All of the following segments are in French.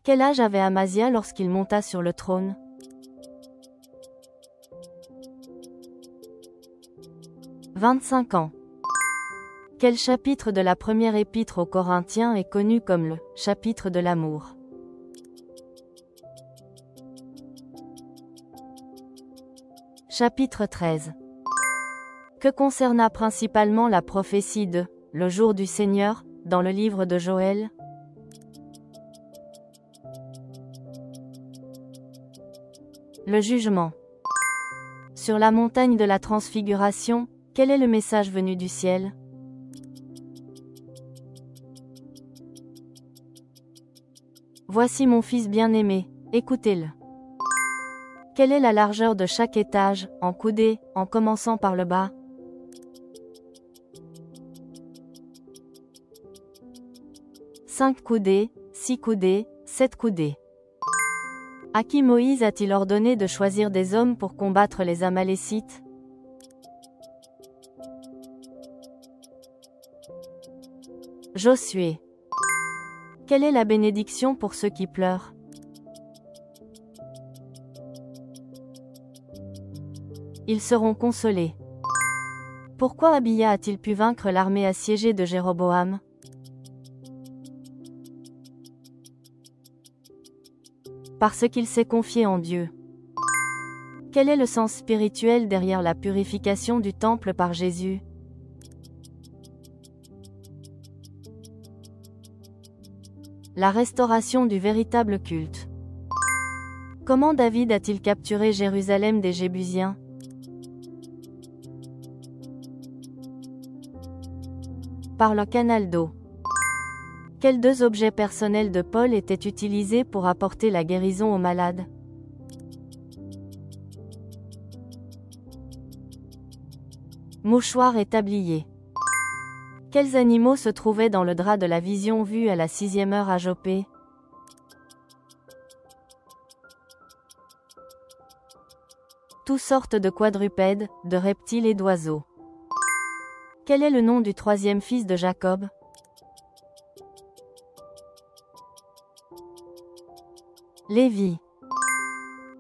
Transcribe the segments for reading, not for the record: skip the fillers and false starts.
Quel âge avait Amazia lorsqu'il monta sur le trône? 25 ans. Quel chapitre de la première épître aux Corinthiens est connu comme le chapitre de l'amour? Chapitre 13. Que concerna principalement la prophétie de « le jour du Seigneur » dans le livre de Joël? Le jugement. Sur la montagne de la Transfiguration, quel est le message venu du ciel? Voici mon fils bien-aimé, écoutez-le. Quelle est la largeur de chaque étage, en coudées, en commençant par le bas? Cinq coudées, 6 coudées, 7 coudées. À qui Moïse a-t-il ordonné de choisir des hommes pour combattre les Amalécites? Josué. Quelle est la bénédiction pour ceux qui pleurent? Ils seront consolés. Pourquoi Abia a-t-il pu vaincre l'armée assiégée de Jéroboam? Parce qu'il s'est confié en Dieu. Quel est le sens spirituel derrière la purification du temple par Jésus? La restauration du véritable culte. Comment David a-t-il capturé Jérusalem des Jébusiens? Par le canal d'eau. Quels deux objets personnels de Paul étaient utilisés pour apporter la guérison aux malades? Mouchoir et tablier. Quels animaux se trouvaient dans le drap de la vision vue à la 6e heure à Jopé? Toutes sortes de quadrupèdes, de reptiles et d'oiseaux. Quel est le nom du troisième fils de Jacob? Lévi.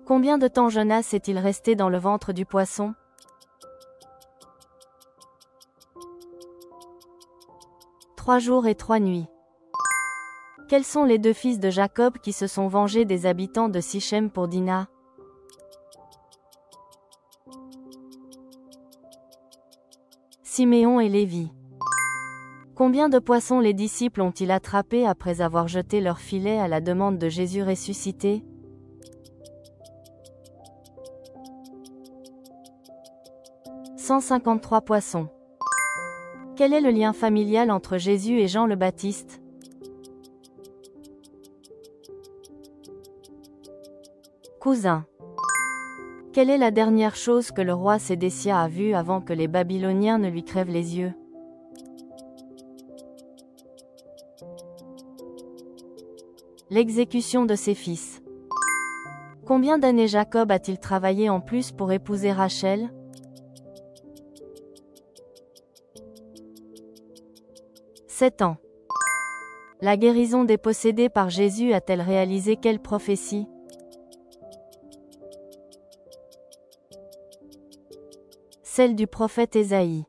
Combien de temps Jonas est-il resté dans le ventre du poisson? 3 jours et 3 nuits. Quels sont les deux fils de Jacob qui se sont vengés des habitants de Sichem pour Dina? Siméon et Lévi. Combien de poissons les disciples ont-ils attrapés après avoir jeté leur filet à la demande de Jésus ressuscité? « 153 poissons. Quel est le lien familial entre Jésus et Jean le Baptiste? Cousin. Quelle est la dernière chose que le roi Sédécia a vue avant que les Babyloniens ne lui crèvent les yeux? L'exécution de ses fils. Combien d'années Jacob a-t-il travaillé en plus pour épouser Rachel? 7 ans. La guérison des possédés par Jésus a-t-elle réalisé quelle prophétie? Celle du prophète Ésaïe.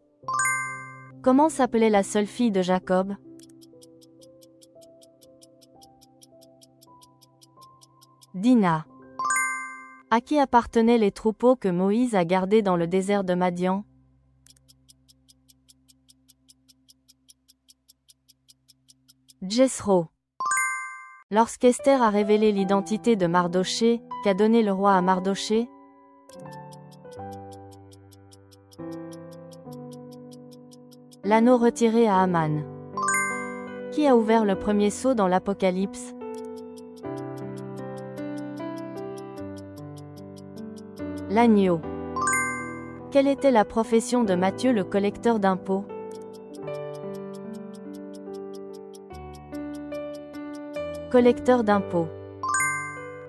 Comment s'appelait la seule fille de Jacob? Dina. À qui appartenaient les troupeaux que Moïse a gardés dans le désert de Madian? Jethro. Lorsqu'Esther a révélé l'identité de Mardoché, qu'a donné le roi à Mardoché? L'anneau retiré à Aman. Qui a ouvert le premier sceau dans l'Apocalypse? L'agneau. Quelle était la profession de Matthieu le collecteur d'impôts? Collecteur d'impôts.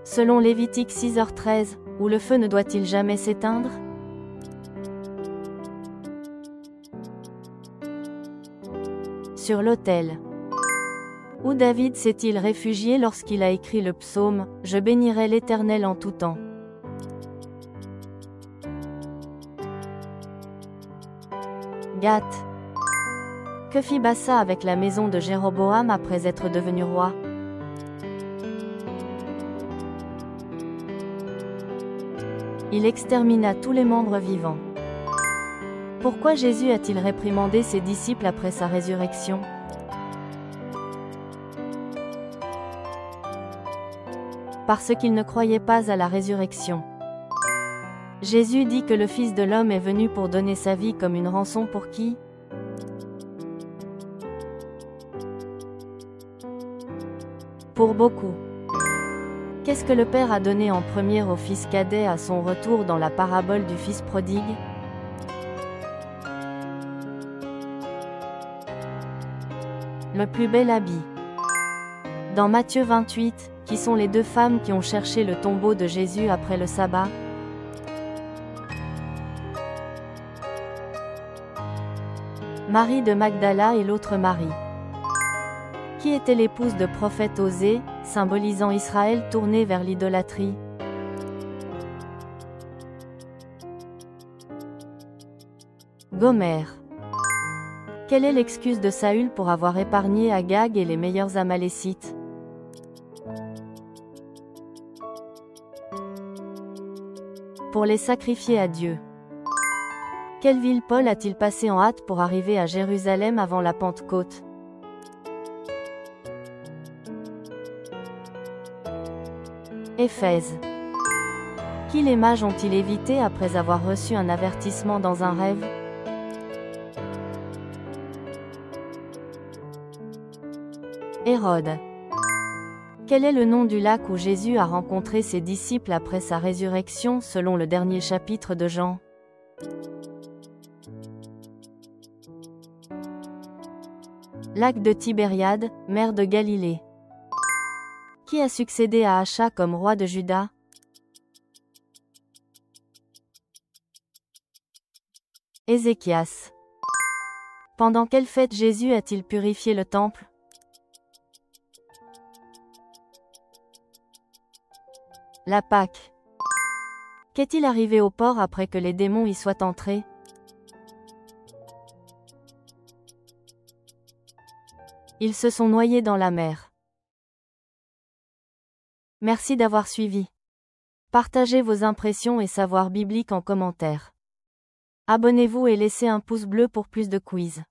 Selon Lévitique 6h13, où le feu ne doit-il jamais s'éteindre? Sur l'autel. Où David s'est-il réfugié lorsqu'il a écrit le psaume « Je bénirai l'Éternel en tout temps ». Gath. Que fit Bassa avec la maison de Jéroboam après être devenu roi? Il extermina tous les membres vivants. Pourquoi Jésus a-t-il réprimandé ses disciples après sa résurrection? Parce qu'ils ne croyaient pas à la résurrection. Jésus dit que le Fils de l'homme est venu pour donner sa vie comme une rançon pour qui? Pour beaucoup. Qu'est-ce que le Père a donné en premier au fils cadet à son retour dans la parabole du Fils prodigue? Le plus bel habit. Dans Matthieu 28, qui sont les deux femmes qui ont cherché le tombeau de Jésus après le sabbat? Marie de Magdala et l'autre Marie. Qui était l'épouse de prophète Osée, symbolisant Israël tourné vers l'idolâtrie? Gomer. Quelle est l'excuse de Saül pour avoir épargné Agag et les meilleurs Amalécites? Pour les sacrifier à Dieu. Quelle ville Paul a-t-il passé en hâte pour arriver à Jérusalem avant la Pentecôte? Éphèse. Qui les mages ont-ils évité après avoir reçu un avertissement dans un rêve? Hérode. Quel est le nom du lac où Jésus a rencontré ses disciples après sa résurrection selon le dernier chapitre de Jean? Lac de Tibériade, mer de Galilée. Qui a succédé à Acha comme roi de Juda? Ézéchias. Pendant quelle fête Jésus a-t-il purifié le temple? La Pâque. Qu'est-il arrivé au port après que les démons y soient entrés? Ils se sont noyés dans la mer. Merci d'avoir suivi. Partagez vos impressions et savoirs bibliques en commentaire. Abonnez-vous et laissez un pouce bleu pour plus de quiz.